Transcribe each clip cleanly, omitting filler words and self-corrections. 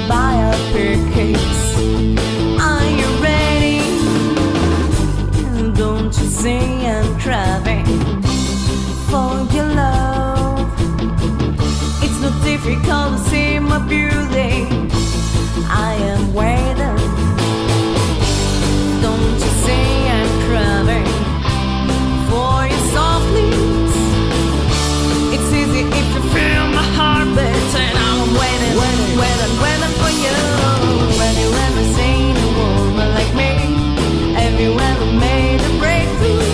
Buy a pickaxe. Are you ready? Don't you see I'm craving for your love? It's not difficult to see my beauty. I am waiting. Don't you see I'm craving for your soft lips? It's easy if you feel my heart beating. I'm waiting, waiting for you. Have you ever seen a woman like me? Have you ever made a breakthrough?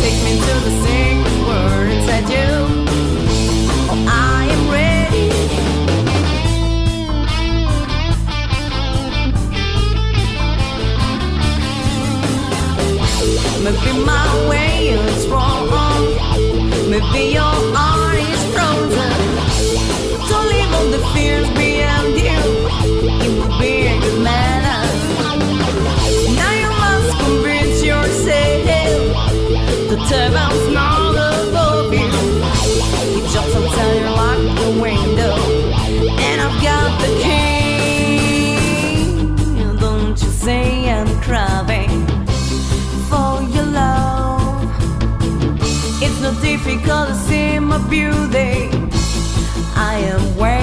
Take me to the secret world inside you. Oh, I am ready. Maybe my way is wrong. Maybe your heart is frozen. Don't leave all the fears behind you. You will be a good man. Now you must convince yourself the devil's not above you. He jumps outside your lock the window, and I've got the key. Don't you say I'm craving for your love? It's not difficult to see my beauty. I am where